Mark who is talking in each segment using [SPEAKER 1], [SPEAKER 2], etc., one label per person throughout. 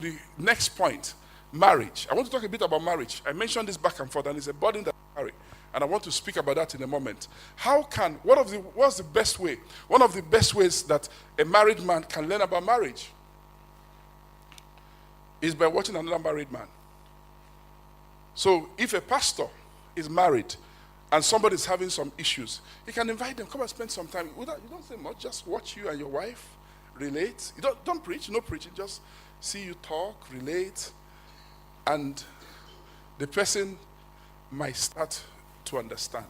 [SPEAKER 1] the next point, marriage. I want to talk a bit about marriage. I mentioned this back and forth, and it's a burden that I carry. And I want to speak about that in a moment. What's the best way? One of the best ways that a married man can learn about marriage is by watching another married man. So if a pastor is married and somebody is having some issues, he can invite them, come and spend some time. You don't say much, just watch you and your wife relate. You don't preach, no preaching, just see you talk, relate, and the person might start to understand.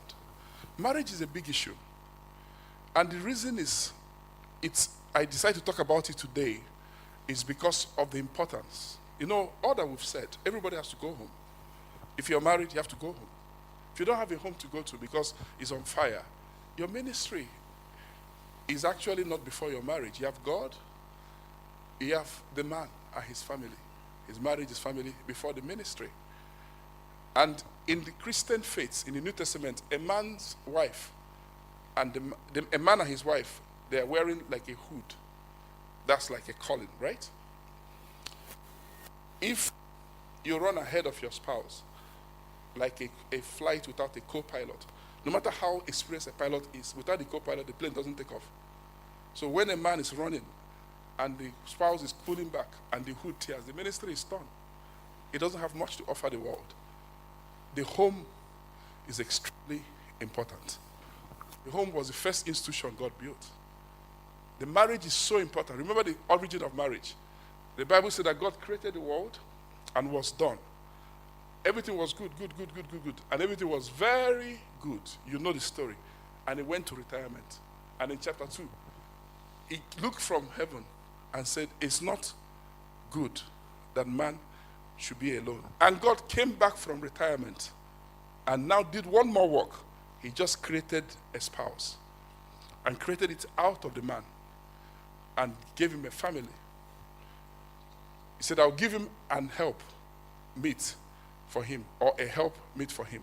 [SPEAKER 1] Marriage is a big issue. And the reason I decided to talk about it today is because of the importance. All that we've said, everybody has to go home. If you're married, you have to go home. If you don't have a home to go to because it's on fire, your ministry is actually not before your marriage. You have God, you have the man and his family. His marriage, his family, before the ministry. And in the Christian faith, in the New Testament, a man's wife and a man and his wife, they are wearing like a hood. That's like a calling, right? If you run ahead of your spouse, like a flight without a co-pilot, no matter how experienced a pilot is, without the co-pilot, the plane doesn't take off. So when a man is running and the spouse is pulling back and the hood tears, the ministry is torn. It doesn't have much to offer the world. The home is extremely important. The home was the first institution God built. The marriage is so important. Remember the origin of marriage. The Bible said that God created the world and was done. Everything was good. And everything was very good. You know the story. And he went to retirement. And in chapter 2, he looked from heaven and said, it's not good that man should be alone. And God came back from retirement and now did one more work. He just created a spouse and created it out of the man and gave him a family. He said, I'll give him an help meet for him, or a help meet for him.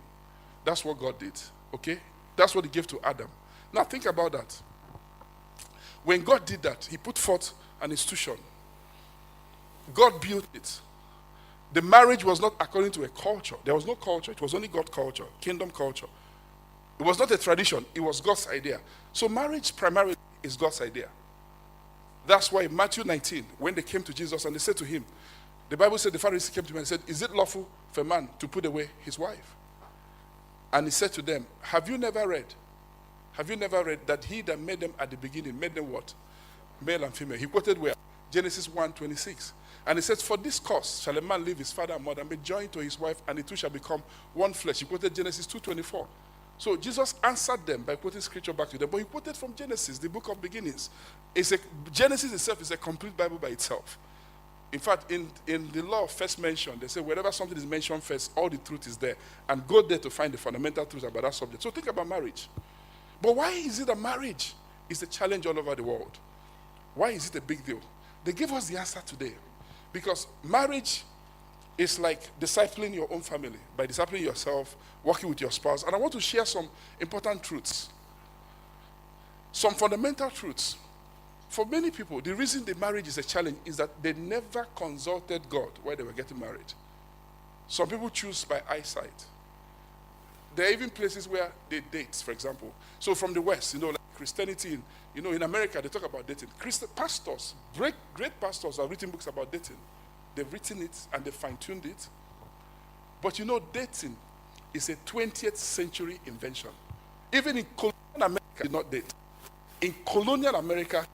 [SPEAKER 1] That's what God did, okay? That's what he gave to Adam. Now think about that. When God did that, he put forth an institution. God built it. The marriage was not according to a culture. There was no culture. It was only God's culture, kingdom culture. It was not a tradition. It was God's idea. So marriage primarily is God's idea. That's why in Matthew 19, when they came to Jesus and they said to him, the Bible said the Pharisees came to him and said, is it lawful for a man to put away his wife? And he said to them, have you never read that he that made them at the beginning made them what? Male and female. He quoted where? Genesis 1:26. And he says, for this cause shall a man leave his father and mother and be joined to his wife, and the two shall become one flesh. He quoted Genesis 2:24. So Jesus answered them by quoting scripture back to them. But he quoted from Genesis, the book of beginnings. Genesis itself is a complete Bible by itself. In fact, in the law of first mention, they say wherever something is mentioned first, all the truth is there. And go there to find the fundamental truth about that subject. So think about marriage. But why is it that marriage is a challenge all over the world? Why is it a big deal? They give us the answer today. Because marriage is like discipling your own family. By discipling yourself, working with your spouse. And I want to share some important truths. Some fundamental truths. For many people, the reason the marriage is a challenge is that they never consulted God while they were getting married. Some people choose by eyesight. There are even places where they date, for example. So from the West, like Christianity, in America, they talk about dating. Christian pastors, great pastors have written books about dating. They've written it and they fine-tuned it. But dating is a 20th century invention. Even in colonial America, did not date. In colonial America,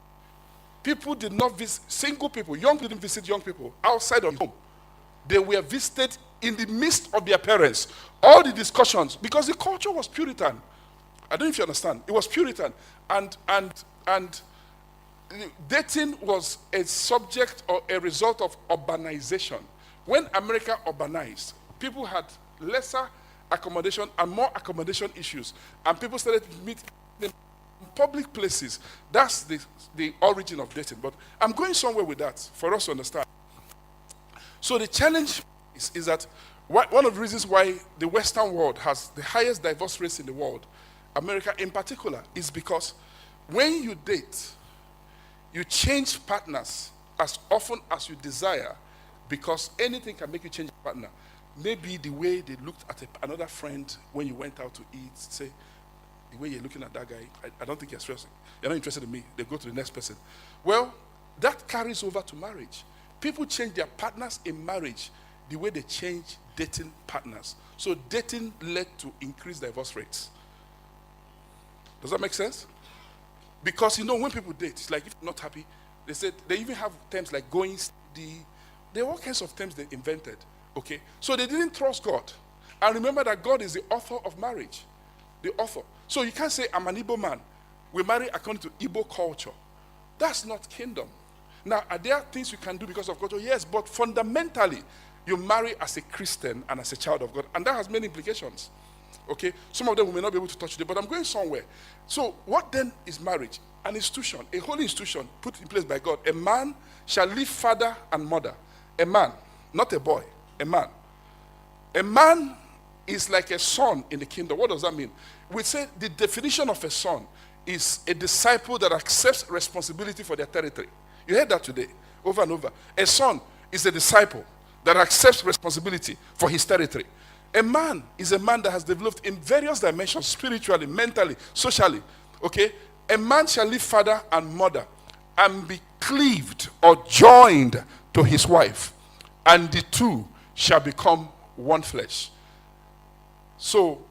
[SPEAKER 1] people did not visit, single people, young people didn't visit young people outside of home. They were visited in the midst of their parents. All the discussions, because the culture was Puritan. I don't know if you understand. It was Puritan. And dating was a subject or a result of urbanization. When America urbanized, people had lesser accommodation and more accommodation issues. And people started to meet in public places. That's the origin of dating. But I'm going somewhere with that for us to understand. So the challenge is that one of the reasons why the Western world has the highest divorce rates in the world, America in particular, is because when you date, you change partners as often as you desire, Because anything can make you change your partner. Maybe the way they looked at another friend when you went out to eat, say, the way you're looking at that guy, I don't think you're stressing. You're not interested in me. They go to the next person. Well, that carries over to marriage. People change their partners in marriage the way they change dating partners. So dating led to increased divorce rates. Does that make sense? Because, when people date, it's like if you're not happy, they even have terms like going steady. There are all kinds of terms they invented. Okay? So they didn't trust God. And remember that God is the author of marriage. The author. So you can't say, I'm an Igbo man. We marry according to Igbo culture. That's not kingdom. Now, are there things you can do because of culture? Yes, but fundamentally, you marry as a Christian and as a child of God. And that has many implications. Okay? Some of them we may not be able to touch today, but I'm going somewhere. So what then is marriage? An institution, a holy institution put in place by God. A man shall leave father and mother. A man, not a boy, a man. A man is like a son in the kingdom. What does that mean? We say the definition of a son is a disciple that accepts responsibility for their territory. You heard that today, over and over. A son is a disciple that accepts responsibility for his territory. A man is a man that has developed in various dimensions, spiritually, mentally, socially. Okay? A man shall leave father and mother and be cleaved or joined to his wife, and the two shall become one flesh. So,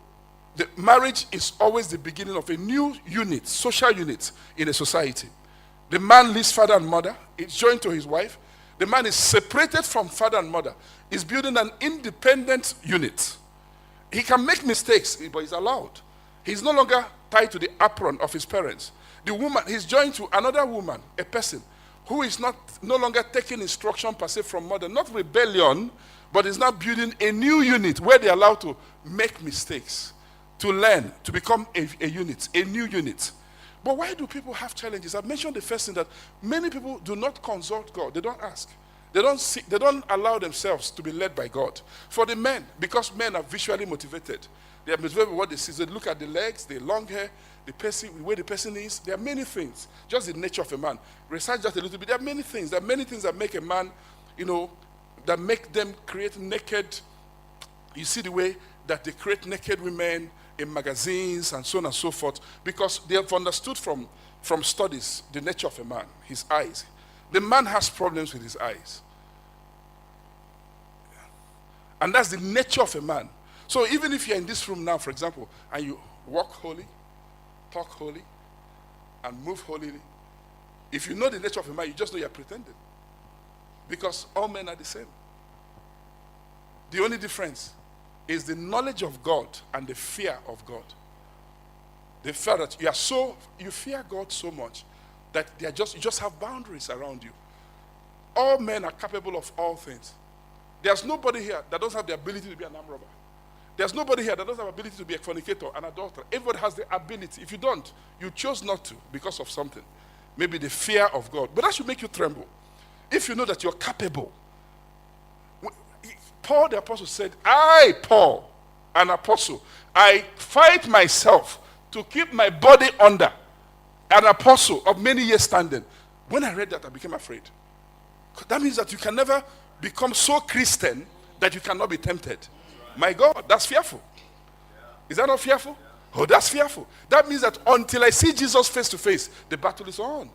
[SPEAKER 1] the marriage is always the beginning of a new unit, social unit in a society. The man leaves father and mother, is joined to his wife. The man is separated from father and mother, is building an independent unit. He can make mistakes, but he's allowed. He's no longer tied to the apron of his parents. The woman, he's joined to another woman, a person, who is no longer taking instruction per se from mother, not rebellion, but is now building a new unit where they're allowed to make mistakes, to learn, to become a unit, a new unit. But why do people have challenges? I've mentioned the first thing that many people do not consult God. They don't ask. They don't allow themselves to be led by God. For the men, because men are visually motivated, they are motivated by what they see. They look at the legs, the long hair, the way the person is. There are many things. Just the nature of a man. Research that a little bit. There are many things. There are many things that make a man, that make them create naked. You see the way that they create naked women in magazines and so on and so forth, because they have understood from studies the nature of a man, his eyes. The man has problems with his eyes. And that's the nature of a man. So even if you're in this room now, for example, and you walk holy, talk holy, and move holily, if you know the nature of a man, you just know you're pretending. Because all men are the same. The only difference is the knowledge of God and the fear of God. The fear that you fear God so much that you just have boundaries around you. All men are capable of all things. There's nobody here that doesn't have the ability to be an armed robber. There's nobody here that doesn't have the ability to be a fornicator, an adulterer. Everybody has the ability. If you don't, you chose not to because of something. Maybe the fear of God. But that should make you tremble. If you know that you're capable. Paul the apostle said, I, Paul, an apostle, I fight myself to keep my body under. An apostle of many years standing. When I read that, I became afraid. That means that you can never become so Christian that you cannot be tempted. My God, that's fearful. Is that not fearful? Oh, that's fearful. That means that until I see Jesus face to face, the battle is on.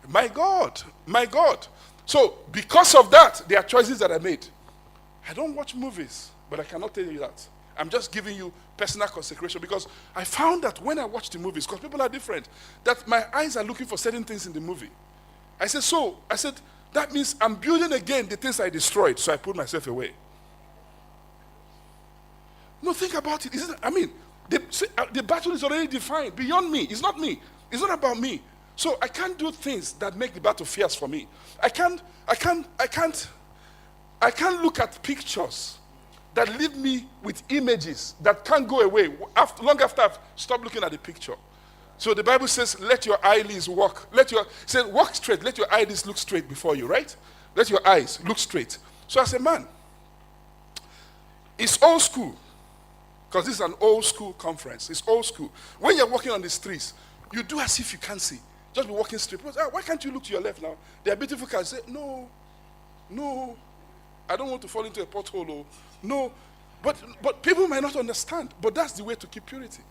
[SPEAKER 1] My God, my God. So, because of that, there are choices that I made. I don't watch movies, but I cannot tell you that. I'm just giving you personal consecration because I found that when I watch the movies, because people are different, that my eyes are looking for certain things in the movie. I said, that means I'm building again the things I destroyed, so I put myself away. No, think about it. The battle is already defined beyond me. It's not me. It's not about me. So I can't do things that make the battle fierce for me. I can't look at pictures that leave me with images that can't go away long after I've stopped looking at the picture. So the Bible says, let your eyelids walk. Walk straight. Let your eyelids look straight before you, right? Let your eyes look straight. So as a man, it's old school. Because this is an old school conference. It's old school. When you're walking on the streets, you do as if you can't see. Just be walking straight. Why can't you look to your left now? There are beautiful cars. Say, no. I don't want to fall into a pothole. Oh. No. But people might not understand. But that's the way to keep purity.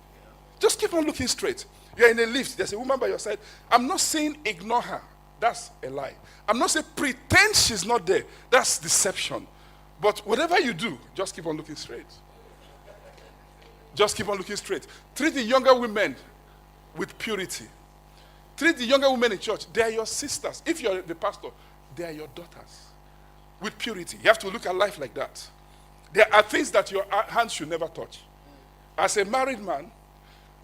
[SPEAKER 1] Just keep on looking straight. You're in a lift. There's a woman by your side. I'm not saying ignore her. That's a lie. I'm not saying pretend she's not there. That's deception. But whatever you do, just keep on looking straight. Just keep on looking straight. Treat the younger women with purity. Treat the younger women in church. They are your sisters. If you're the pastor, they are your daughters. With purity. You have to look at life like that. There are things that your hands should never touch. As a married man,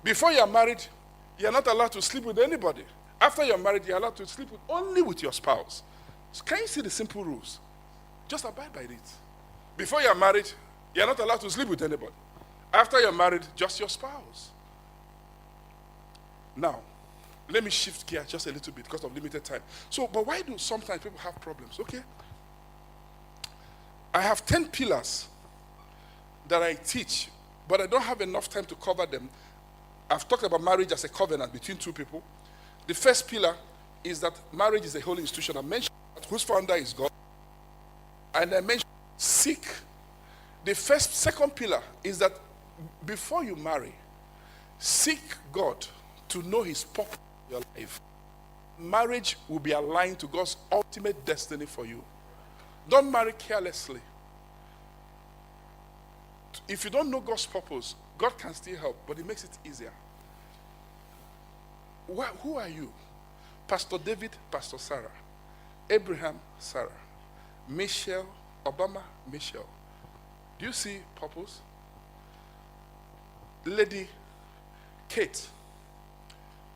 [SPEAKER 1] before you're married, you're not allowed to sleep with anybody. After you're married, you're allowed to sleep only with your spouse. So can you see the simple rules? Just abide by it. Before you're married, you're not allowed to sleep with anybody. After you're married, just your spouse. Now, let me shift gear just a little bit because of limited time. So, but why do sometimes people have problems? Okay. I have 10 pillars that I teach, but I don't have enough time to cover them. I've talked about marriage as a covenant between two people. The first pillar is that marriage is a holy institution. I mentioned that whose founder is God. And I mentioned seek. The second pillar is that before you marry, seek God to know his purpose in your life. Marriage will be aligned to God's ultimate destiny for you. Don't marry carelessly. If you don't know God's purpose, God can still help, but it makes it easier. Who are you? Pastor David, Pastor Sarah. Abraham, Sarah. Michelle, Obama, Michelle. Do you see purpose? Lady Kate.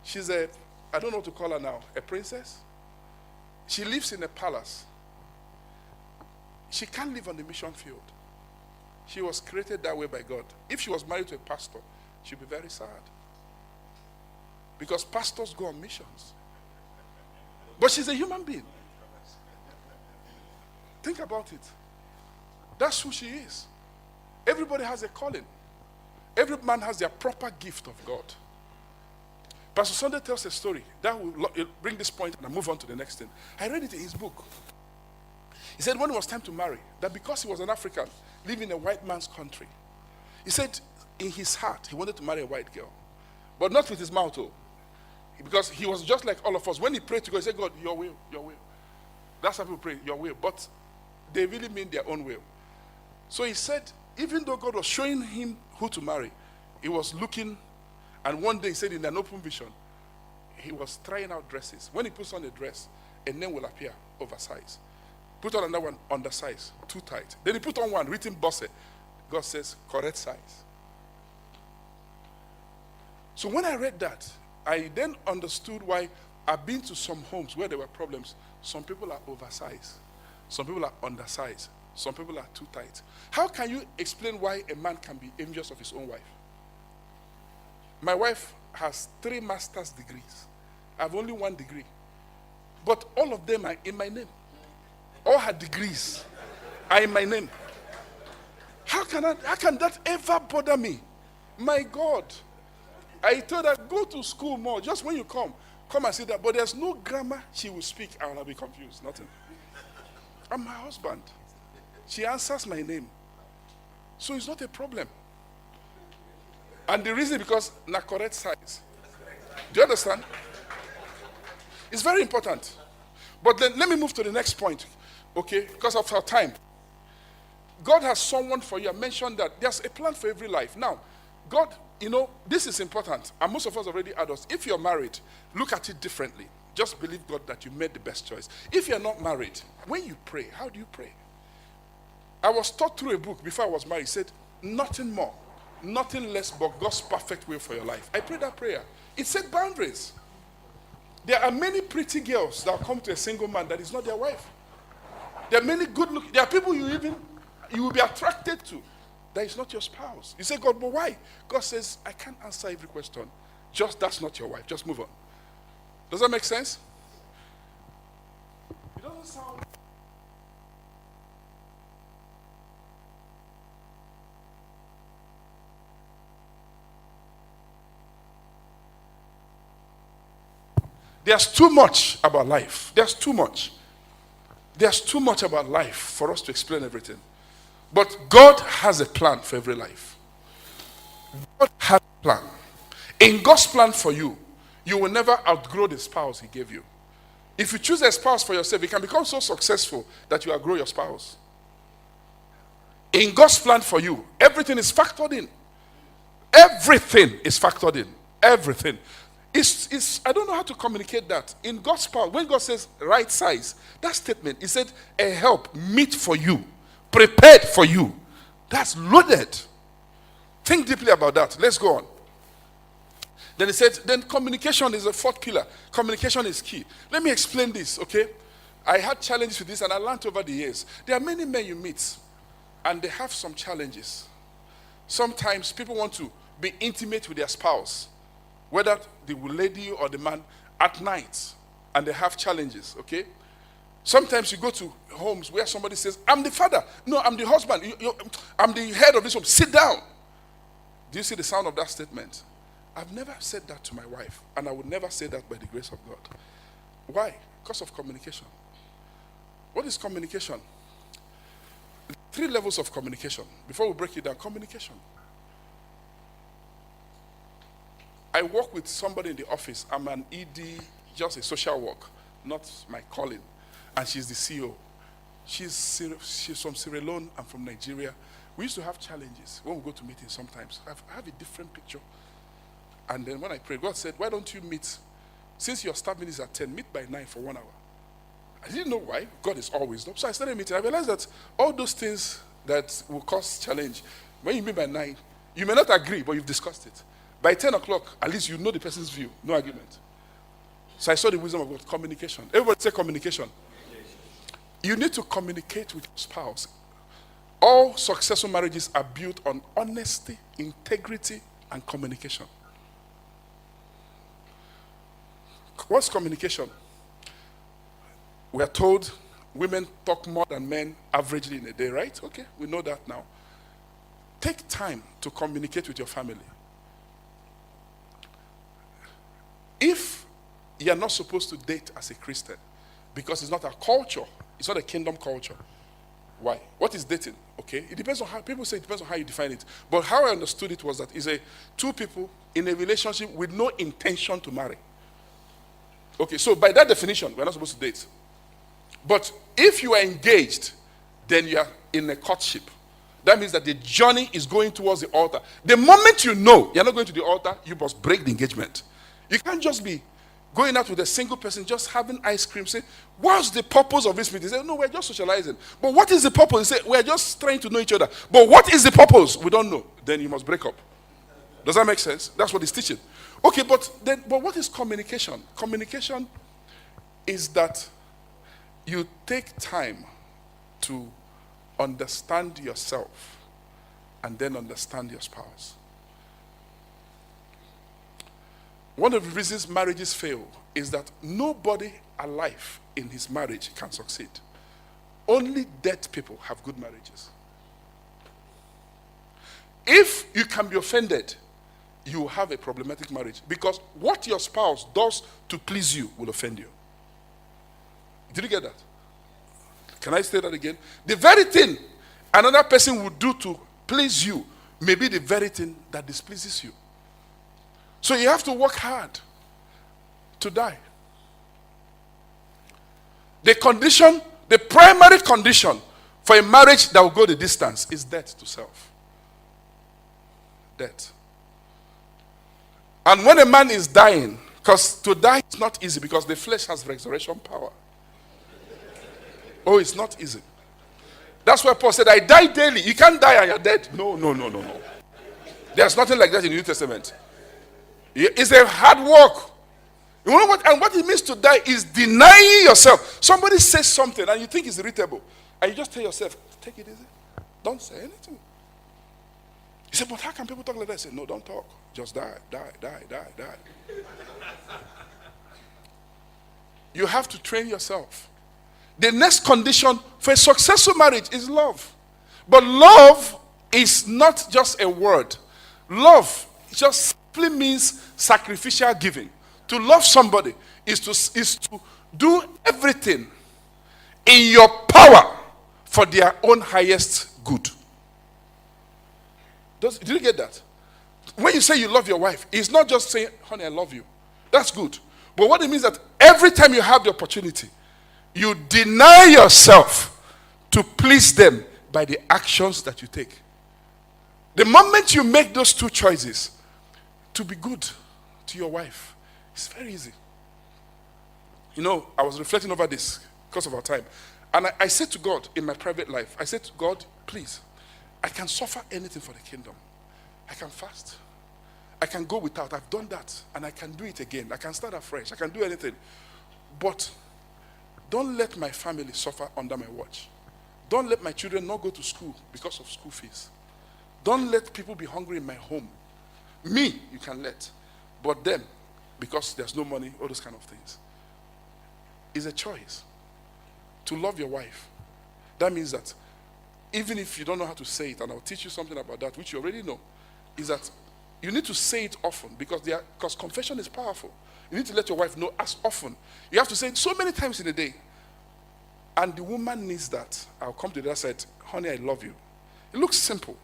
[SPEAKER 1] She's I don't know what to call her now, a princess. She lives in a palace. She can't live on the mission field. She was created that way by God. If she was married to a pastor, she'd be very sad. Because pastors go on missions. But she's a human being. Think about it. That's who she is. Everybody has a calling. Every man has their proper gift of God. Pastor Sunday tells a story that will bring this point and I'll move on to the next thing. I read it in his book. He said when it was time to marry, that because he was an African, living in a white man's country, he said in his heart he wanted to marry a white girl. But not with his mouth, oh. Because he was just like all of us. When he prayed to God, he said, God, your will, your will. That's how people pray, your will. But they really mean their own will. So he said, even though God was showing him who to marry, he was looking, and one day he said in an open vision, he was trying out dresses. When he puts on a dress, a name will appear, oversized. Put on another one, undersized, too tight. Then he put on one, written bosse. God says, correct size. So when I read that, I then understood why I've been to some homes where there were problems. Some people are oversized. Some people are undersized. Some people are too tight. How can you explain why a man can be envious of his own wife? My wife has 3 master's degrees. I have only 1 degree. But all of them are in my name. All her degrees are in my name. How can that ever bother me? My God. I told her, go to school more. Just when you come and see that. But there's no grammar she will speak. I will be confused. Nothing. I'm her husband. She answers my name. So it's not a problem. And the reason because na correct size. Do you understand? It's very important. But then let me move to the next point. Okay? Because of our time. God has someone for you. I mentioned that there's a plan for every life. Now, God, this is important. And most of us already adults. If you're married, look at it differently. Just believe God that you made the best choice. If you're not married, when you pray, how do you pray? I was taught through a book before I was married. It said, nothing more, nothing less but God's perfect will for your life. I prayed that prayer. It set boundaries. There are many pretty girls that come to a single man that is not their wife. There are many good looking, there are people you will be attracted to that is not your spouse. You say, God, but why? God says, I can't answer every question. Just that's not your wife. Just move on. Does that make sense? It doesn't sound. There's too much about life. There's too much. There's too much about life for us to explain everything. But God has a plan for every life. God has a plan. In God's plan for you, you will never outgrow the spouse He gave you. If you choose a spouse for yourself, you can become so successful that you outgrow your spouse. In God's plan for you, everything is factored in. Everything is factored in. Everything. I don't know how to communicate that. In God's power, when God says right size, that statement, He said, a help meet for you, prepared for you. That's loaded. Think deeply about that. Let's go on. Then He said, then communication is a fourth pillar. Communication is key. Let me explain this, okay? I had challenges with this and I learned over the years. There are many men you meet and they have some challenges. Sometimes people want to be intimate with their spouse, whether the lady or the man, at night, and they have challenges, okay? Sometimes you go to homes where somebody says, I'm the father. No, I'm the husband. I'm the head of this home. Sit down. Do you see the sound of that statement? I've never said that to my wife, and I would never say that by the grace of God. Why? Because of communication. What is communication? 3 levels of communication. Before we break it down, communication. I work with somebody in the office. I'm an ED, just a social work, not my calling. And she's the CEO. She's from Sierra Leone. I'm from Nigeria. We used to have challenges when we go to meetings sometimes. I have a different picture. And then when I prayed, God said, why don't you meet, since your staff meeting is at 10, meet by 9 for 1 hour. I didn't know why. God is always up. So I started meeting. I realized that all those things that will cause challenge, when you meet by 9, you may not agree, but you've discussed it. By 10 o'clock, at least you know the person's view. No argument. So I saw the wisdom of God. Communication. Everybody say communication. You need to communicate with your spouse. All successful marriages are built on honesty, integrity, and communication. What's communication? We are told women talk more than men averagely in a day, right? Okay, we know that now. Take time to communicate with your family. If you are not supposed to date as a Christian, because it's not a culture, it's not a kingdom culture. Why? What is dating? Okay, it depends on how people say it depends on how you define it. But how I understood it was that it's two people in a relationship with no intention to marry. Okay, so by that definition, we're not supposed to date. But if you are engaged, then you are in a courtship. That means that the journey is going towards the altar. The moment you know you're not going to the altar, you must break the engagement. You can't just be going out with a single person, just having ice cream, say, what's the purpose of this meeting? Say, no, we're just socializing. But what is the purpose? Say, we're just trying to know each other. But what is the purpose? We don't know. Then you must break up. Does that make sense? That's what he's teaching. Okay, but what is communication? Communication is that you take time to understand yourself and then understand your spouse. One of the reasons marriages fail is that nobody alive in his marriage can succeed. Only dead people have good marriages. If you can be offended, you have a problematic marriage, because what your spouse does to please you will offend you. Did you get that? Can I say that again? The very thing another person would do to please you may be the very thing that displeases you. So you have to work hard to die. The primary condition for a marriage that will go the distance is death to self. Death. And when a man is dying, because to die is not easy, because the flesh has resurrection power. Oh, it's not easy. That's why Paul said, I die daily. You can't die and you're dead. No. There's nothing like that in the New Testament. It's a hard work. You know what? And what it means to die is denying yourself. Somebody says something and you think it's irritable. And you just tell yourself, take it easy. Don't say anything. You say, but how can people talk like that? I say, no, don't talk. Just die. You have to train yourself. The next condition for a successful marriage is love. But love is not just a word. Love just simply means sacrificial giving. To love somebody is to do everything in your power for their own highest good. Did you get that? When you say you love your wife, it's not just saying, honey, I love you. That's good. But what it means that every time you have the opportunity, you deny yourself to please them by the actions that you take. The moment you make those two choices, to be good to your wife, it's very easy. You know, I was reflecting over this because of our time. And I said to God in my private life, I said to God, please, I can suffer anything for the kingdom. I can fast. I can go without. I've done that. And I can do it again. I can start afresh. I can do anything. But don't let my family suffer under my watch. Don't let my children not go to school because of school fees. Don't let people be hungry in my home. Me, you can let. But them, because there's no money, all those kind of things. It's a choice to love your wife. That means that even if you don't know how to say it, and I'll teach you something about that, which you already know, is that you need to say it often because confession is powerful. You need to let your wife know as often. You have to say it so many times in a day. And the woman needs that. I'll come to the other side. Honey, I love you. It looks simple.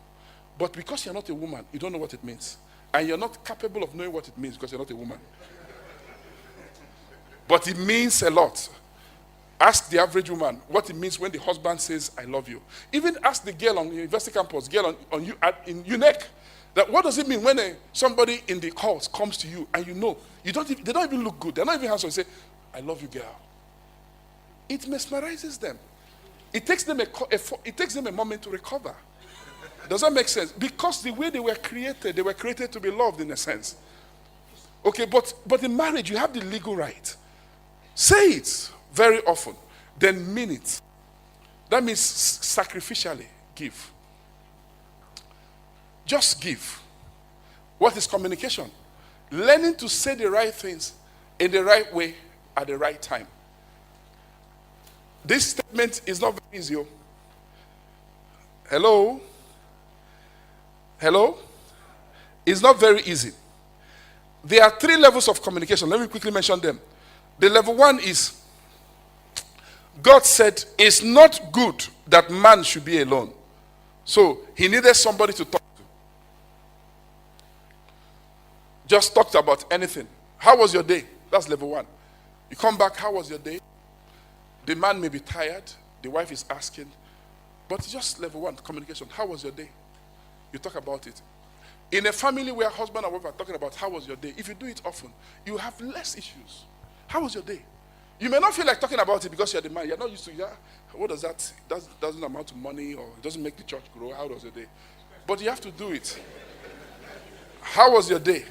[SPEAKER 1] But because you're not a woman, you don't know what it means. And you're not capable of knowing what it means because you're not a woman. But it means a lot. Ask the average woman what it means when the husband says, I love you. Even ask the girl on the university campus, girl in UNEC, that what does it mean when somebody in the course comes to you and you know, they don't even look good. They're not even handsome. Say, I love you, girl. It mesmerizes them. It takes them a moment to recover. Does that make sense? Because the way they were created to be loved in a sense. Okay, but in marriage, you have the legal right. Say it very often, then mean it. That means sacrificially give. Just give. What is communication? Learning to say the right things in the right way at the right time. This statement is not very easy. Hello? Hello? It's not very easy. There are 3 levels of communication. Let me quickly mention them. The level 1 is, God said, it's not good that man should be alone. So, he needed somebody to talk to. Just talked about anything. How was your day? That's level 1. You come back, how was your day? The man may be tired. The wife is asking. But just level 1, communication. How was your day? You talk about it. In a family where husband and wife are talking about how was your day, if you do it often, you have less issues. How was your day? You may not feel like talking about it because you're the man. You're not used to, what does that, doesn't amount to money or it doesn't make the church grow. How was your day? But you have to do it. How was your day?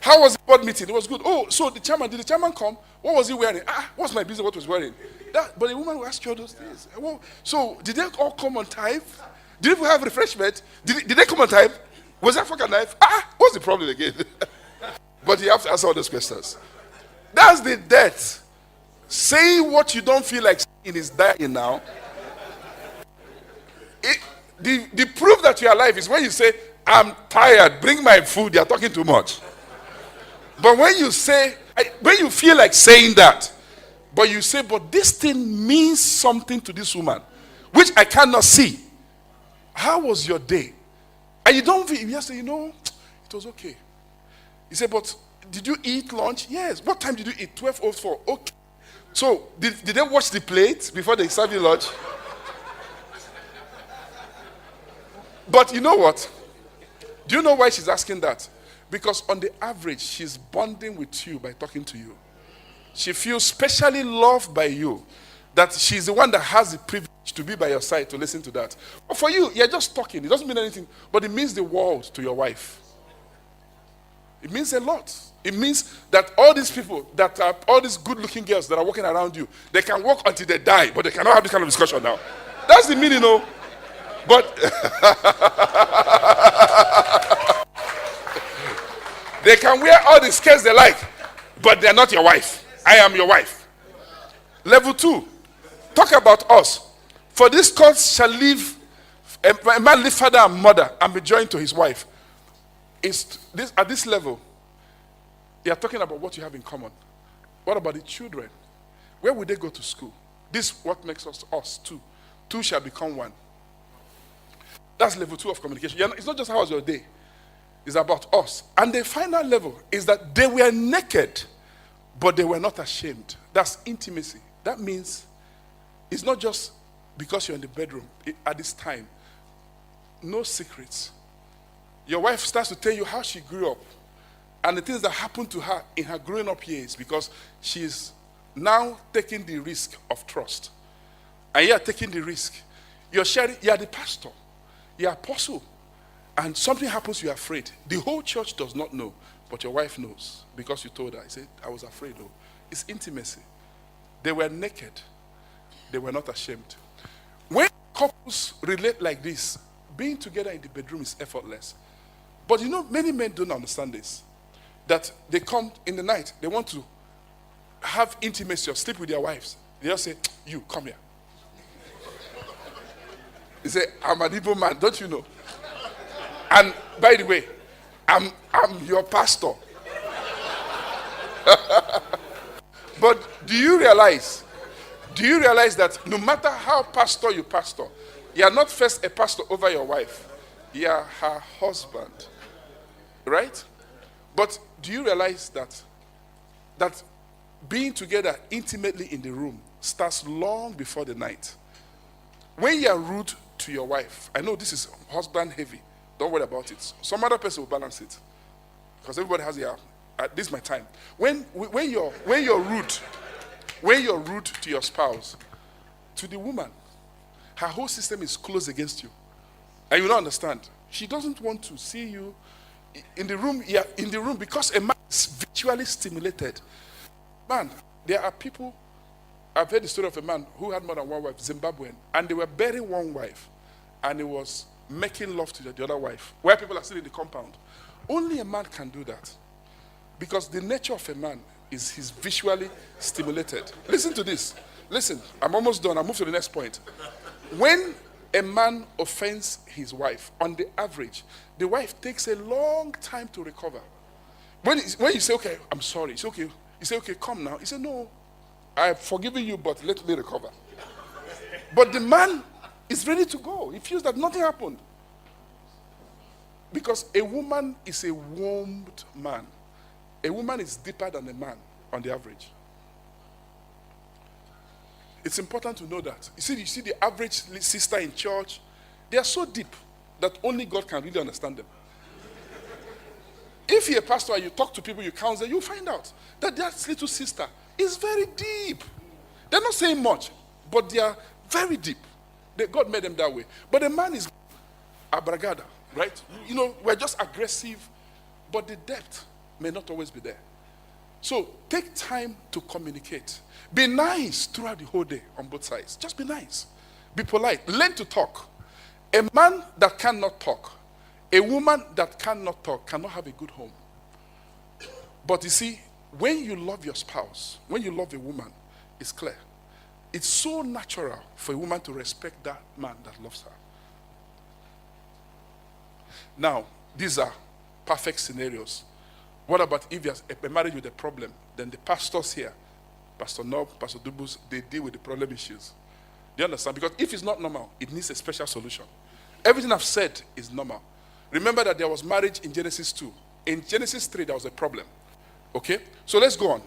[SPEAKER 1] How was the board meeting? It was good. Oh, so did the chairman come? What was he wearing? What's my business what was wearing? But the woman will ask you all those things. Well, so did they all come on time? Did they have refreshment? Did they come on time? Was that fucking knife? What's the problem again? But you have to answer all those questions. That's the death. Saying what you don't feel like saying is dying now. The proof that you're alive is when you say, I'm tired, bring my food, you're talking too much. But when you say, when you feel like saying that, but you say, but this thing means something to this woman, which I cannot see. How was your day? And you don't, you just say, it was okay. You say, but did you eat lunch? Yes. What time did you eat? 12:04. Okay. So, did they wash the plate before they serve you lunch? But you know what? Do you know why she's asking that? Because on the average, she's bonding with you by talking to you. She feels specially loved by you. That she's the one that has the privilege to be by your side to listen to that. But for you, you're just talking. It doesn't mean anything. But it means the world to your wife. It means a lot. It means that all these people, that are all these good-looking girls that are walking around you, they can walk until they die, but they cannot have this kind of discussion now. That's the meaning, But they can wear all the skirts they like, but they're not your wife. I am your wife. Level 2. Talk about us. For this cause shall leave a man leave father and mother and be joined to his wife. At this level, they are talking about what you have in common. What about the children? Where would they go to school? This is what makes us two. Two shall become one. That's level 2 of communication. It's not just how was your day. It's about us. And the final level is that they were naked, but they were not ashamed. That's intimacy. That means it's not just because you're in the bedroom at this time. No secrets. Your wife starts to tell you how she grew up and the things that happened to her in her growing up years, because she's now taking the risk of trust. And you are taking the risk. You're sharing, you are the pastor, you are apostle, and something happens, you're afraid. The whole church does not know, but your wife knows because you told her. I said, I was afraid. Oh, it's intimacy. They were naked. They were not ashamed. When couples relate like this, being together in the bedroom is effortless. But you know, many men don't understand this. That they come in the night, they want to have intimacy or sleep with their wives. They just say, you, come here. They say, I'm an Igbo man, don't you know? And by the way, I'm your pastor. But do you realize that no matter how pastor you pastor, you are not first a pastor over your wife. You are her husband. Right? But do you realize that being together intimately in the room starts long before the night? When you are rude to your wife, I know this is husband heavy. Don't worry about it. Some other person will balance it. Because everybody has their, this is my time. When you're rude to your spouse, to the woman, her whole system is closed against you. And you don't understand. She doesn't want to see you in the room. Yeah, in the room, because a man is visually stimulated. Man, there are people, I've heard the story of a man who had more than one wife, Zimbabwean, and they were burying one wife, and he was making love to the other wife, where people are still in the compound. Only a man can do that. Because the nature of a man is he's visually stimulated. Listen to this. Listen, I'm almost done. I'll move to the next point. When a man offends his wife, on the average, the wife takes a long time to recover. When you say, okay, I'm sorry, it's okay. You say, okay, come now. He said, no, I've forgiven you, but let me recover. But the man is ready to go. He feels that nothing happened. Because a woman is a warmed man. A woman is deeper than a man on the average. It's important to know that. You see the average sister in church, they are so deep that only God can really understand them. If you're a pastor and you talk to people, you counsel, you'll find out that that little sister is very deep. They're not saying much, but they are very deep. God made them that way. But a man is abragada, right? You know, we're just aggressive, but the depth may not always be there. So take time to communicate. Be nice throughout the whole day on both sides. Just be nice. Be polite. Learn to talk. A man that cannot talk, a woman that cannot talk, cannot have a good home. But you see, when you love your spouse, when you love a woman, it's clear. It's so natural for a woman to respect that man that loves her. Now, these are perfect scenarios. What about if you're a marriage with a problem? Then the pastors here, Pastor Nob, Pastor Dubus, they deal with the problem issues. Do you understand? Because if it's not normal, it needs a special solution. Everything I've said is normal. Remember that there was marriage in Genesis 2. In Genesis 3, there was a problem. Okay? So let's go on.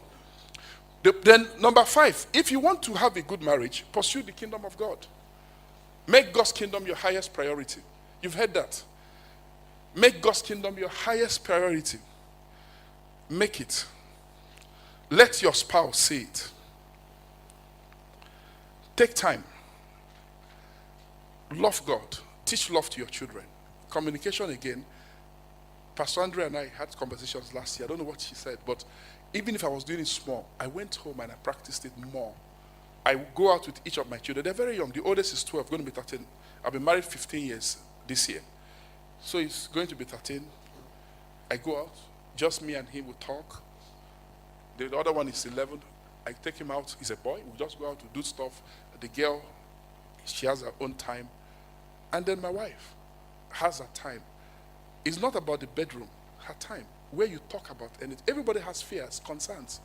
[SPEAKER 1] Then number 5, if you want to have a good marriage, pursue the kingdom of God. Make God's kingdom your highest priority. You've heard that. Make God's kingdom your highest priority. Make it. Let your spouse see it. Take time. Love God. Teach love to your children. Communication again. Pastor Andrea and I had conversations last year. I don't know what she said, but even if I was doing it small, I went home and I practiced it more. I go out with each of my children. They're very young. The oldest is 12, going to be 13. I've been married 15 years this year. So he's going to be 13. I go out. Just me and him will talk. The other one is 11. I take him out. He's a boy. We just go out to do stuff. The girl, she has her own time. And then my wife has her time. It's not about the bedroom, her time, where you talk about anything. Everybody has fears, concerns.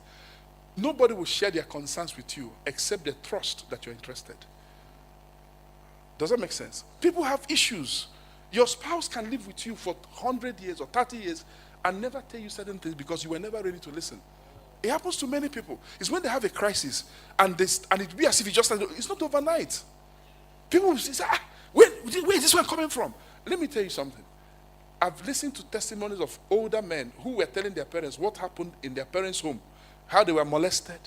[SPEAKER 1] Nobody will share their concerns with you except they trust that you're interested. Does that make sense? People have issues. Your spouse can live with you for 100 years or 30 years and never tell you certain things because you were never ready to listen. It happens to many people. It's when they have a crisis and it be as if it's not overnight. People will say, where is this one coming from? Let me tell you something. I've listened to testimonies of older men who were telling their parents what happened in their parents' home, how they were molested,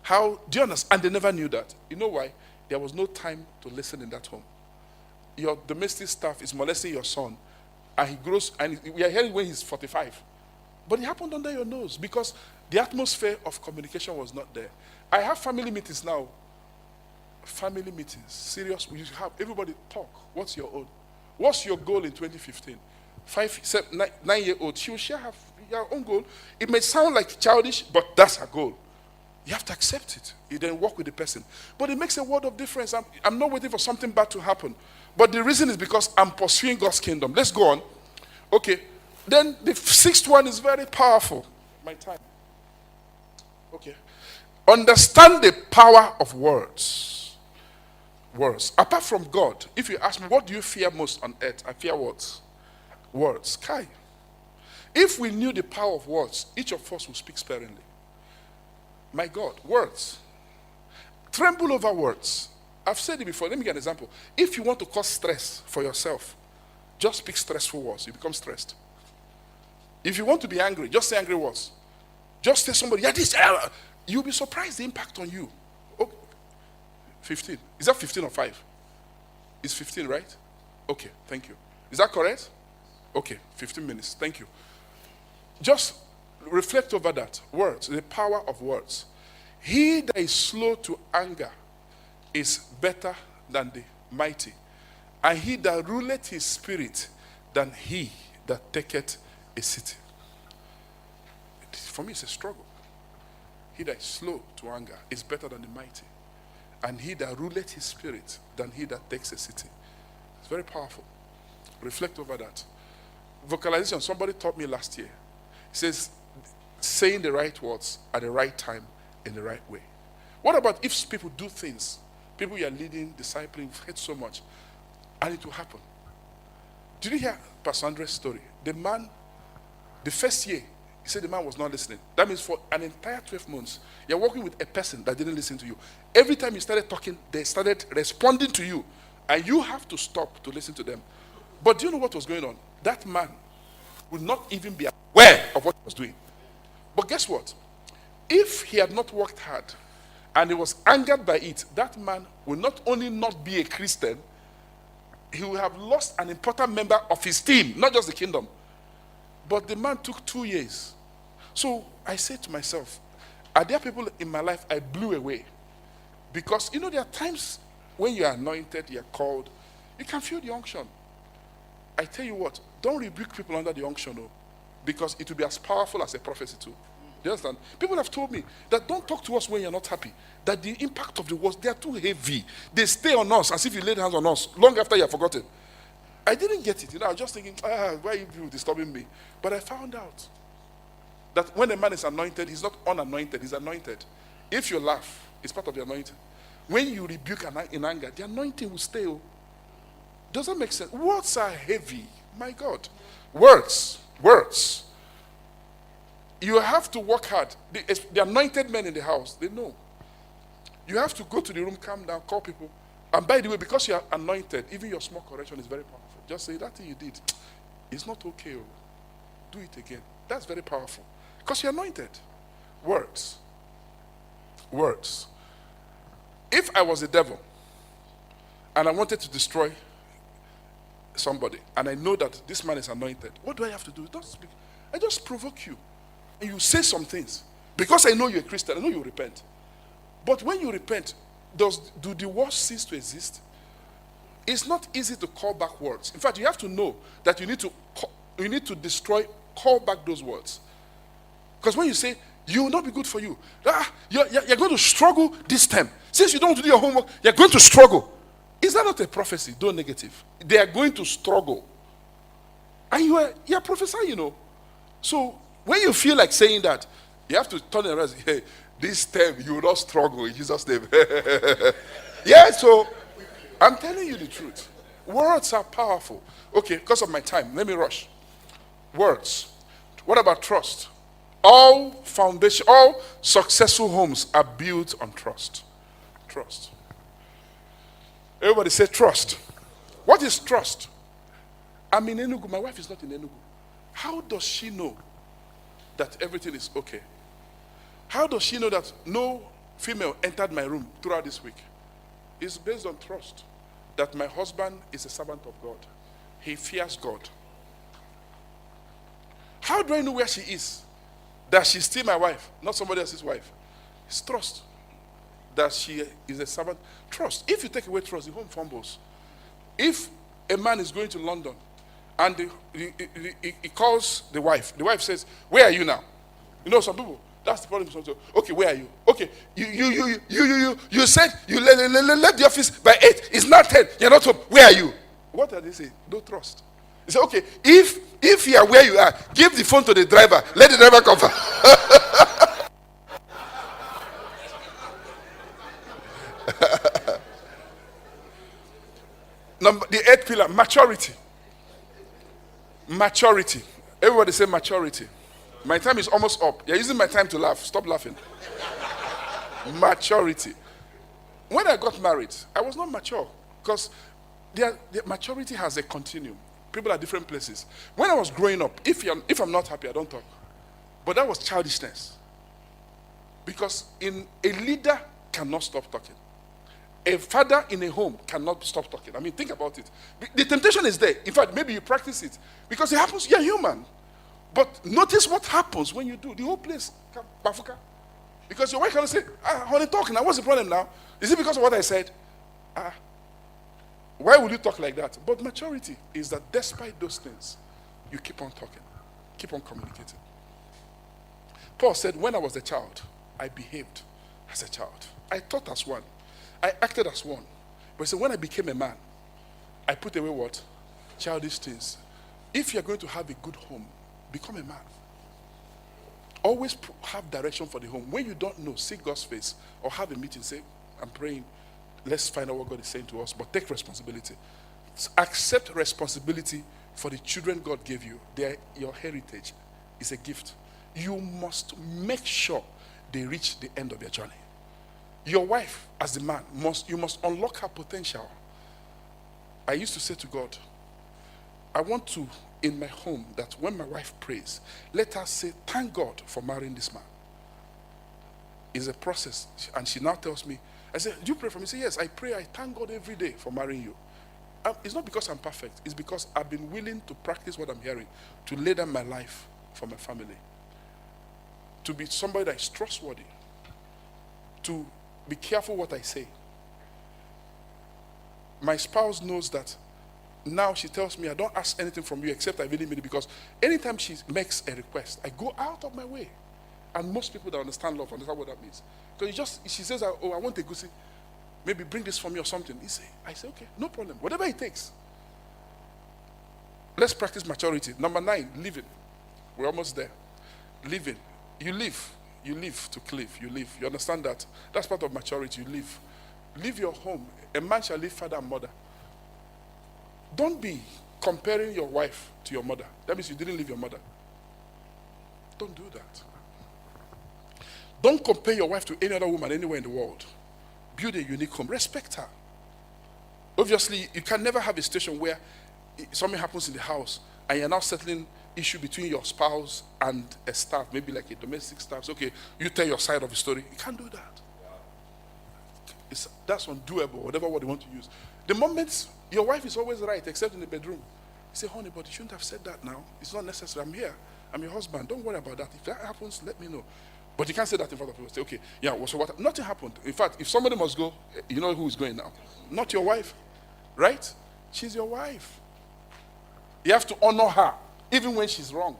[SPEAKER 1] do you understand? And they never knew that. You know why? There was no time to listen in that home. Your domestic staff is molesting your son, and he grows, and we are hearing when he's 45. But it happened under your nose because the atmosphere of communication was not there. I have family meetings now. Family meetings, serious. We have everybody talk. What's your own? What's your goal in 2015? 9-year-old, she will share her own goal. It may sound like childish, but that's her goal. You have to accept it. You then work with the person. But it makes a world of difference. I'm not waiting for something bad to happen. But the reason is because I'm pursuing God's kingdom. Let's go on. Okay. Then the sixth one is very powerful. My time. Okay. Understand the power of words. Words. Apart from God, if you ask me, what do you fear most on earth? I fear words. Words. Kai. If we knew the power of words, each of us would speak sparingly. My God, words. Tremble over words. I've said it before. Let me give an example. If you want to cause stress for yourself, just speak stressful words. You become stressed. If you want to be angry, just say angry words. Just say somebody, you'll be surprised the impact on you. Oh, 15. Is that 15 or 5? It's 15, right? Okay, thank you. Is that correct? Okay, 15 minutes. Thank you. Just reflect over that. Words, the power of words. He that is slow to anger is better than the mighty, and he that ruleth his spirit than he that taketh a city. For me, it's a struggle. He that is slow to anger is better than the mighty, and he that ruleth his spirit than he that takes a city. It's very powerful. Reflect over that. Vocalization, somebody taught me last year. It says, saying the right words at the right time in the right way. What about if people do things, people you are leading, discipling, hate so much, and it will happen? Did you hear Pastor Andre's story? The man, the first year, he said the man was not listening. That means for an entire 12 months, you're working with a person that didn't listen to you. Every time you started talking, they started responding to you, and you have to stop to listen to them. But do you know what was going on? That man would not even be aware of what he was doing. But guess what? If he had not worked hard and he was angered by it, that man will not only not be a Christian, he will have lost an important member of his team, not just the kingdom. But the man took 2 years. So I said to myself, are there people in my life I blew away? Because, there are times when you are anointed, you are called, you can feel the unction. I tell you what, don't rebuke people under the unction, because it will be as powerful as a prophecy too. Do you understand? People have told me that don't talk to us when you're not happy. That the impact of the words, they are too heavy. They stay on us as if you laid hands on us long after you have forgotten. I didn't get it. I was just thinking, why are you disturbing me? But I found out that when a man is anointed, he's not unanointed, he's anointed. If you laugh, it's part of the anointing. When you rebuke in anger, the anointing will stay. Does that make sense? Words are heavy. My God. Words. You have to work hard. The anointed men in the house, they know. You have to go to the room, calm down, call people. And by the way, because you are anointed, even your small correction is very powerful. Just say, that thing you did, it's not okay. Do it again. That's very powerful. Because you're anointed. Words. If I was the devil, and I wanted to destroy somebody, and I know that this man is anointed, what do I have to do? Don't speak. I just provoke you. And you say some things. Because I know you're a Christian, I know you repent. But when you repent, do the words cease to exist? It's not easy to call back words. In fact, you have to know that you need to call back those words. Because when you say, you will not be good for you. You're going to struggle this term. Since you don't want to do your homework, you're going to struggle. Is that not a prophecy? Don't negative. They are going to struggle. And you're prophesying, So when you feel like saying that, you have to turn around and say, hey, This term, you will not struggle in Jesus' name. Yeah, so I'm telling you the truth. Words are powerful. Okay, because of my time, let me rush. Words. What about trust? All successful homes are built on trust. Trust. Everybody say trust. What is trust? I'm in Enugu. My wife is not in Enugu. How does she know that everything is okay? How does she know that no female entered my room throughout this week? It's based on trust. That my husband is a servant of God. He fears God. How do I know where she is? That she's still my wife, not somebody else's wife. It's trust. That she is a servant. Trust. If you take away trust, the home fumbles. If a man is going to London and he calls the wife says, "Where are you now?" You know, some people, that's the problem. Okay, where are you? Okay, you said you left the office by 8. It's not 10. You're not home. Where are you? What are they saying? No trust. He said, okay, if you are where you are, give the phone to the driver. Let the driver confirm. The 8th pillar, maturity. Maturity. Everybody say maturity. My time is almost up. You're using my time to laugh. Stop laughing. Maturity. When I got married, I was not mature because the maturity has a continuum. People are different places. When I was growing up, if I'm not happy, I don't talk. But that was childishness. Because a leader cannot stop talking. A father in a home cannot stop talking. I mean, think about it. The temptation is there. In fact, maybe you practice it. Because it happens, you're human. But notice what happens when you do. The whole place, bafuka. Because your wife cannot say, honey, talk now. What's the problem now? Is it because of what I said? Why would you talk like that? But maturity is that despite those things, you keep on talking. Keep on communicating. Paul said, when I was a child, I behaved as a child. I thought as one. I acted as one. But he said, when I became a man, I put away what? Childish things. If you're going to have a good home, become a man. Always have direction for the home. When you don't know, seek God's face or have a meeting. Say, I'm praying. Let's find out what God is saying to us. But take responsibility. Accept responsibility for the children God gave you. They're your heritage. It's a gift. You must make sure they reach the end of their journey. Your wife, as the man, you must unlock her potential. I used to say to God, I want to, in my home, that when my wife prays, let her say, thank God for marrying this man. It's a process. And she now tells me, I said, do you pray for me? She said, yes, I pray. I thank God every day for marrying you. It's not because I'm perfect. It's because I've been willing to practice what I'm hearing, to lay down my life for my family, to be somebody that is trustworthy, to be careful what I say. My spouse knows that now she tells me, I don't ask anything from you except I really mean it, because anytime she makes a request, I go out of my way. And most people that understand love understand what that means. Because she says, oh, I want a goosey. Maybe bring this for me or something. I say, okay, no problem. Whatever it takes. Let's practice maturity. Number 9, living. We're almost there. Living. You live. You live to cleave. You live. You understand that? That's part of maturity. You live. Leave your home. A man shall leave father and mother. Don't be comparing your wife to your mother. That means you didn't leave your mother. Don't do that. Don't compare your wife to any other woman anywhere in the world. Build a unique home. Respect her. Obviously, you can never have a situation where something happens in the house and you're now settling issue between your spouse and a staff, maybe like a domestic staff. So, okay, you tell your side of the story. You can't do that. That's undoable, whatever word you want to use. The moment your wife is always right, except in the bedroom, you say, honey, but you shouldn't have said that now. It's not necessary. I'm here. I'm your husband. Don't worry about that. If that happens, let me know. But you can't say that in front of people. Say, okay, yeah, well, so what? Nothing happened. In fact, if somebody must go, you know who is going now. Not your wife. Right? She's your wife. You have to honor her, even when she's wrong.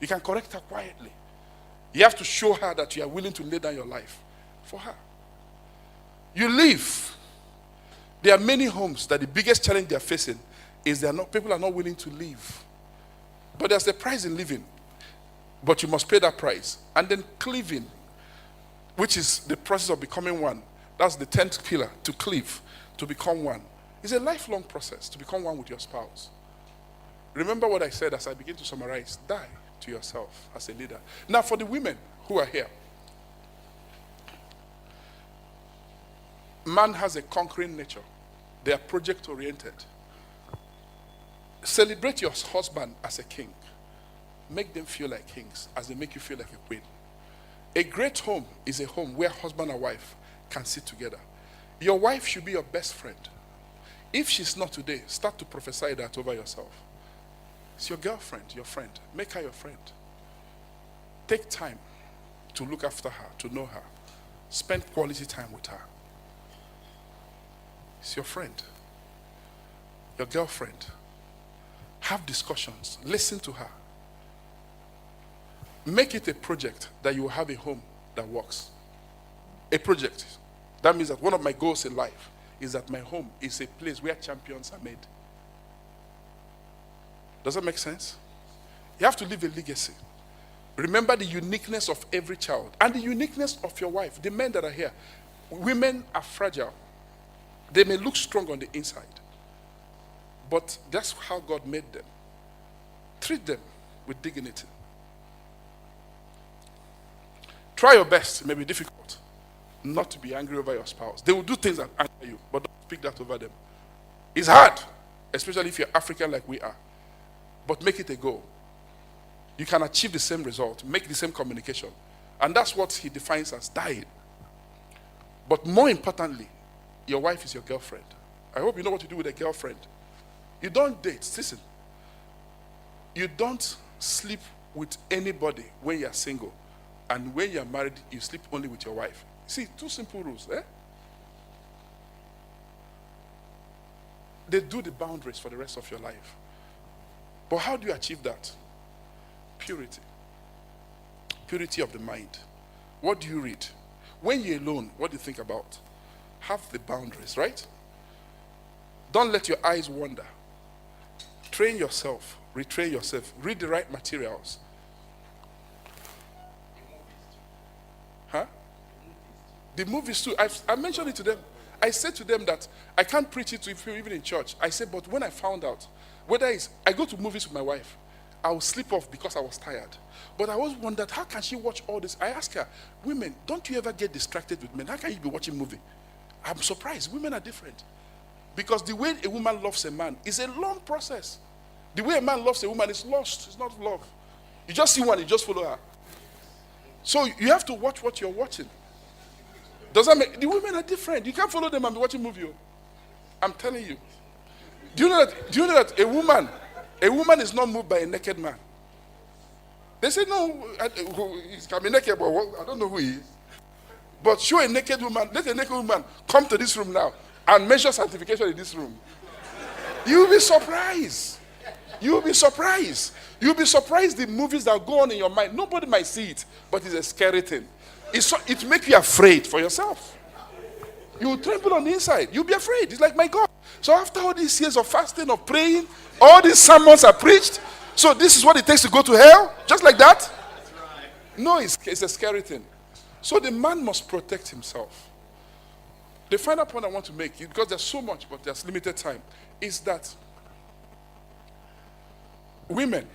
[SPEAKER 1] You can correct her quietly. You have to show her that you are willing to lay down your life for her. You live. There are many homes that the biggest challenge they are facing is people are not willing to live. But there's a price in living. But you must pay that price. And then cleaving. which is the process of becoming one. That's the 10th pillar, to cleave, to become one. It's a lifelong process to become one with your spouse. Remember what I said as I begin to summarize. Die to yourself as a leader. Now, for the women who are here, man has a conquering nature. They are project-oriented. Celebrate your husband as a king. Make them feel like kings as they make you feel like a queen. A great home is a home where husband and wife can sit together. Your wife should be your best friend. If she's not today, start to prophesy that over yourself. It's your girlfriend, your friend. Make her your friend. Take time to look after her, to know her. Spend quality time with her. It's your friend, your girlfriend. Have discussions. Listen to her. Make it a project that you will have a home that works. A project. That means that one of my goals in life is that my home is a place where champions are made. Does that make sense? You have to leave a legacy. Remember the uniqueness of every child and the uniqueness of your wife. The men that are here, women are fragile. They may look strong on the inside, but that's how God made them. Treat them with dignity. Try your best. It may be difficult not to be angry over your spouse. They will do things that anger you, but don't speak that over them. It's hard, especially if you're African like we are. But make it a goal. You can achieve the same result, make the same communication. And that's what he defines as dying. But more importantly, your wife is your girlfriend. I hope you know what to do with a girlfriend. You don't date. Listen. You don't sleep with anybody when you're single. And when you're married, you sleep only with your wife. See, two simple rules. They do the boundaries for the rest of your life. But how do you achieve that? Purity. Purity of the mind. What do you read? When you're alone, what do you think about? Have the boundaries, right? Don't let your eyes wander. Train yourself. Retrain yourself. Read the right materials. Huh? The movies too. I mentioned it to them. I said to them that I can't preach it to you even in church. I said, but when I found out, whether it's, I go to movies with my wife, I will sleep off because I was tired. But I always wondered, how can she watch all this? I asked her, women, don't you ever get distracted with men? How can you be watching movie? I'm surprised. Women are different. Because the way a woman loves a man is a long process. The way a man loves a woman is lost. It's not love. You just see one, you just follow her. So you have to watch what you're watching. Does that make, the women are different. You can't follow them and be watching movie. I'm telling you. Do you know that a woman is not moved by a naked man? They say, no, he's coming naked, but I don't know who he is. But show a naked woman, let a naked woman come to this room now and measure sanctification in this room. You'll be surprised. You'll be surprised. You'll be surprised the movies that go on in your mind. Nobody might see it, but it's a scary thing. It makes you afraid for yourself. You will tremble on the inside. You'll be afraid. It's like, my God. So after all these years of fasting, of praying, all these sermons are preached. So this is what it takes to go to hell? Just like that? No, it's a scary thing. So the man must protect himself. The final point I want to make, because there's so much, but there's limited time, is that women,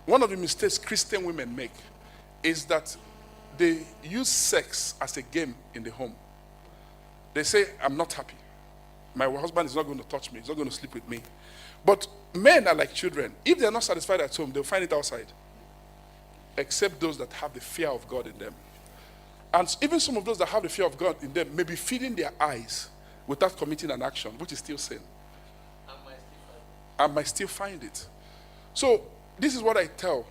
[SPEAKER 1] one of the mistakes Christian women make is that they use sex as a game in the home. They say, I'm not happy. My husband is not going to touch me. He's not going to sleep with me. But men are like children. If they're not satisfied at home, they'll find it outside. Except those that have the fear of God in them. And even some of those that have the fear of God in them may be feeding their eyes without committing an action, which is still sin. I might still find it. So this is what I tell.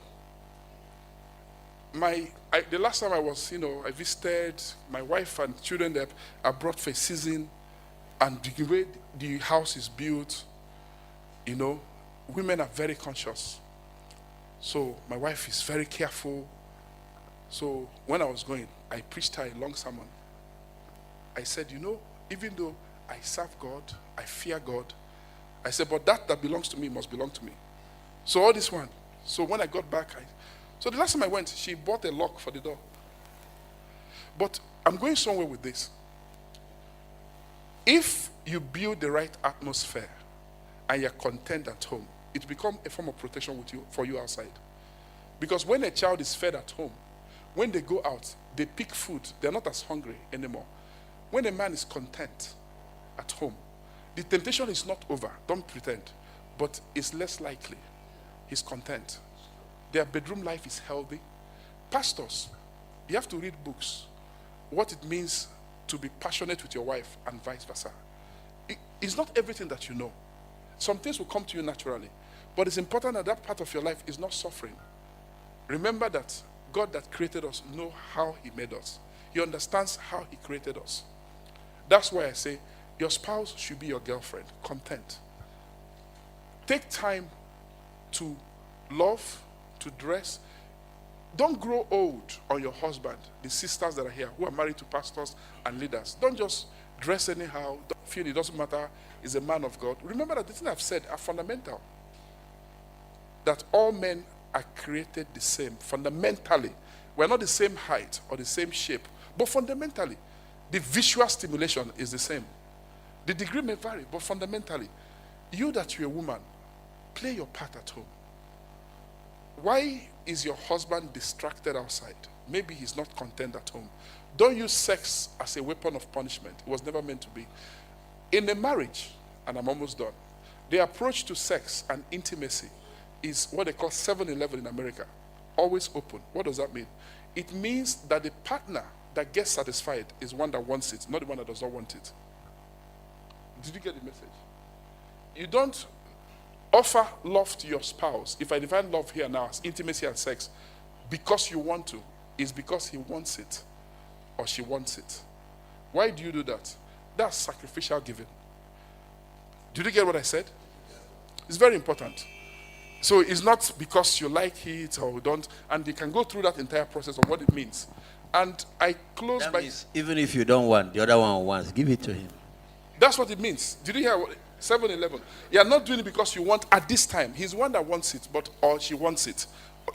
[SPEAKER 1] The last time I was, I visited my wife and children that I brought for a season, and the way the house is built, women are very conscious. So my wife is very careful. So when I was going, I preached her a long sermon. I said, even though I serve God, I fear God, I said, but that belongs to me must belong to me. So all this one. So when I got back, so the last time I went, she bought a lock for the door. But I'm going somewhere with this. If you build the right atmosphere and you're content at home, it becomes a form of protection for you outside. Because when a child is fed at home, when they go out, they pick food. They're not as hungry anymore. When a man is content at home, the temptation is not over. Don't pretend. But it's less likely. He's content. Their bedroom life is healthy. Pastors, you have to read books. What it means to be passionate with your wife and vice versa. It's not everything that you know. Some things will come to you naturally. But it's important that that part of your life is not suffering. Remember that God that created us knows how he made us. He understands how he created us. That's why I say your spouse should be your girlfriend. Content. Take time to love, to dress. Don't grow old on your husband. The sisters that are here who are married to pastors and leaders. Don't just dress anyhow. Don't feel it doesn't matter. He's a man of God. Remember that the things I've said are fundamental. That all men are created the same. Fundamentally. We're not the same height or the same shape. But fundamentally, the visual stimulation is the same. The degree may vary, but fundamentally, you that you're a woman, play your part at home. Why is your husband distracted outside? Maybe he's not content at home. Don't use sex as a weapon of punishment. It was never meant to be. In a marriage, and I'm almost done, the approach to sex and intimacy is what they call 7-Eleven in America. Always open. What does that mean? It means that the partner that gets satisfied is one that wants it, not the one that does not want it. Did you get the message? You don't offer love to your spouse. If I define love here now as intimacy and sex, because you want to, is because he wants it or she wants it. Why do you do that? That's sacrificial giving. Did you get what I said? It's very important. So it's not because you like it or don't, and you can go through that entire process of what it means. And I close
[SPEAKER 2] that
[SPEAKER 1] by...
[SPEAKER 2] means even if you don't want, the other one wants, give it to him.
[SPEAKER 1] That's what it means. Did you hear what 7-Eleven? You are not doing it because you want at this time. He's one that wants it, but or she wants it.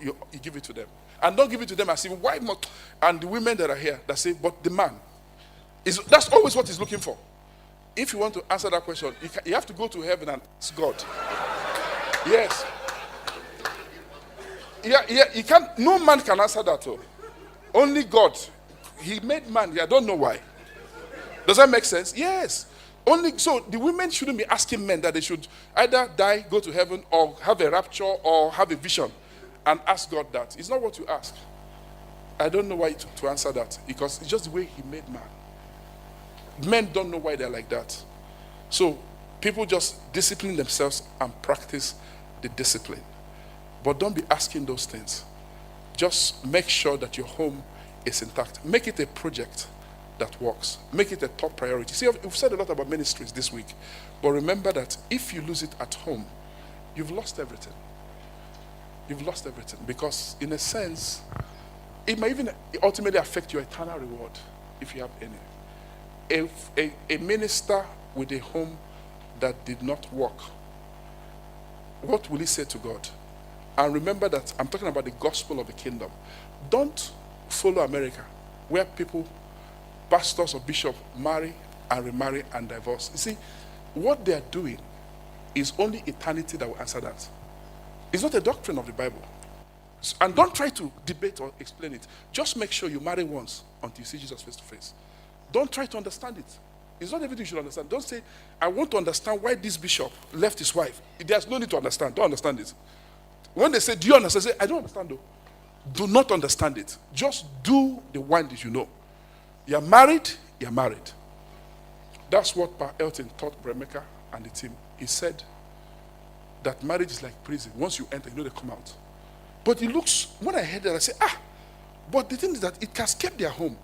[SPEAKER 1] You give it to them. And don't give it to them as if, why not? And the women that are here that say, but the man. That's always what he's looking for. If you want to answer that question, you have to go to heaven and ask God. Yes. Yeah, you can't, no man can answer that. Only God. He made man. I don't know why. Does that make sense? Yes. So the women shouldn't be asking men that they should either die, go to heaven, or have a rapture, or have a vision, and ask God that. It's not what you ask. I don't know why to answer that, because it's just the way he made man. Men don't know why they're like that. So people just discipline themselves and practice the discipline. But don't be asking those things. Just make sure that your home is intact. Make it a project that works. Make it a top priority. See, we've said a lot about ministries this week. But remember that if you lose it at home, you've lost everything. You've lost everything. Because in a sense, it may even ultimately affect your eternal reward if you have any. A minister with a home that did not work, what will he say to God? And remember that I'm talking about the gospel of the kingdom. Don't follow America, where people, pastors or bishops, marry and remarry and divorce. You see, what they're doing is only eternity that will answer that. It's not a doctrine of the Bible. And don't try to debate or explain it. Just make sure you marry once until you see Jesus face to face. Don't try to understand it. It's not everything you should understand. Don't say, I want to understand why this bishop left his wife. There's no need to understand. Don't understand it. When they say, do you understand? Say, I don't understand though. Do not understand it. Just do the one that you know. You're married, you're married. That's what Pa Elton taught Bremeka and the team. He said that marriage is like prison. Once you enter, you know they come out. But it looks, when I heard that, I said, but the thing is that it has kept their home.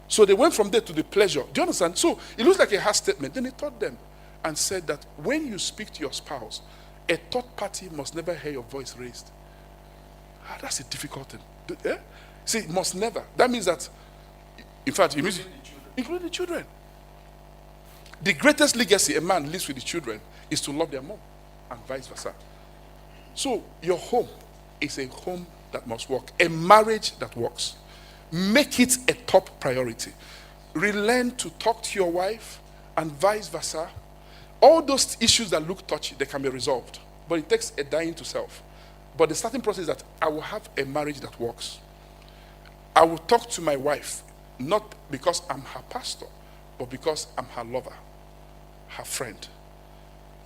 [SPEAKER 1] So they went from there to the pleasure. Do you understand? So it looks like a hard statement. Then he taught them and said that when you speak to your spouse, a third party must never hear your voice raised. That's a difficult thing. See, must never. That means that, in fact, it means including the children. The greatest legacy a man leaves with the children is to love their mom, and vice versa. So your home is a home that must work, a marriage that works. Make it a top priority. relearn to talk to your wife and vice versa. All those issues that look touchy, they can be resolved. But it takes a dying to self. But the starting process is that I will have a marriage that works. I will talk to my wife, not because I'm her pastor, but because I'm her lover, her friend.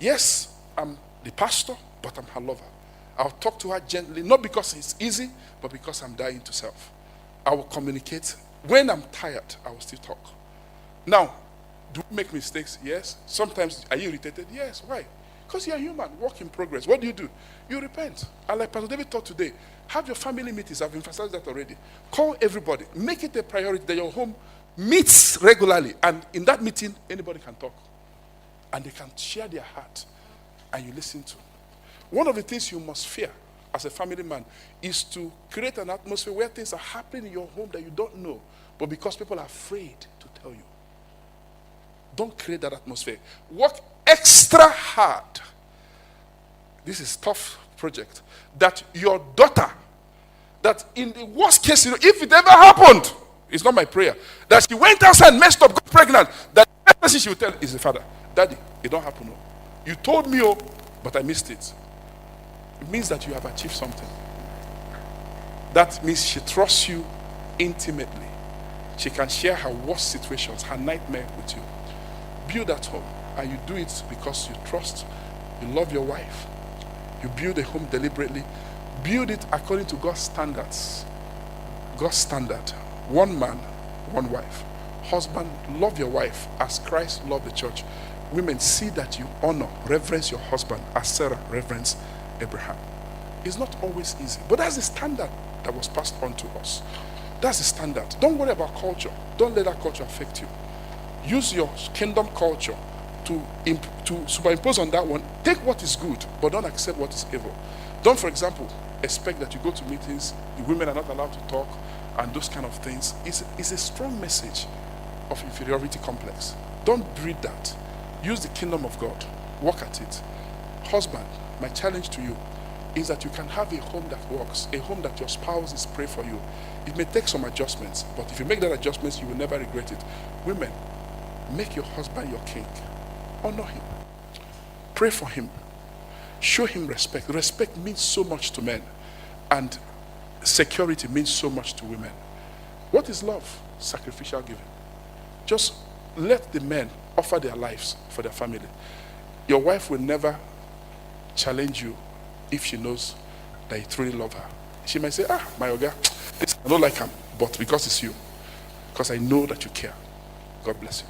[SPEAKER 1] Yes, I'm the pastor, but I'm her lover. I'll talk to her gently, not because it's easy, but because I'm dying to self. I will communicate. When I'm tired, I will still talk. Now, do we make mistakes? Yes. Sometimes, are you irritated? Yes. Why? Because you're human, work in progress. What do? You repent. And like Pastor David taught today, have your family meetings. I've emphasized that already. Call everybody. Make it a priority that your home meets regularly. And in that meeting, anybody can talk. And they can share their heart. And you listen to. One of the things you must fear as a family man is to create an atmosphere where things are happening in your home that you don't know, but because people are afraid to tell you. Don't create that atmosphere. Work extra hard. This is tough project. That your daughter, that in the worst case, if it ever happened, it's not my prayer, that she went outside and messed up, got pregnant, that the first person she will tell is the father. Daddy, it don't happen. No. You told me, but I missed it. It means that you have achieved something. That means she trusts you intimately. She can share her worst situations, her nightmare with you. Build that home, and you do it because you trust, you love your wife. You build a home deliberately. Build it according to God's standards. God's standard. One man, one wife. Husband, love your wife as Christ loved the church. Women, see that you honor, reverence your husband as Sarah reverenced Abraham. It's not always easy, but that's the standard that was passed on to us. That's the standard. Don't worry about culture. Don't let that culture affect you. Use your kingdom culture to superimpose on that one. Take what is good, but don't accept what is evil. Don't, for example, expect that you go to meetings, the women are not allowed to talk, and those kind of things. It's a strong message of inferiority complex. Don't breed that. Use the kingdom of God. Work at it. Husband, my challenge to you is that you can have a home that works, a home that your spouse is praying for you. It may take some adjustments, but if you make that adjustments, you will never regret it. Women, make your husband your king. Honor him. Pray for him. Show him respect. Respect means so much to men, and security means so much to women. What is love? Sacrificial giving. Just let the men offer their lives for their family. Your wife will never challenge you if she knows that you truly love her. She might say, my Oga, I don't like him, but because it's you, because I know that you care. God bless you.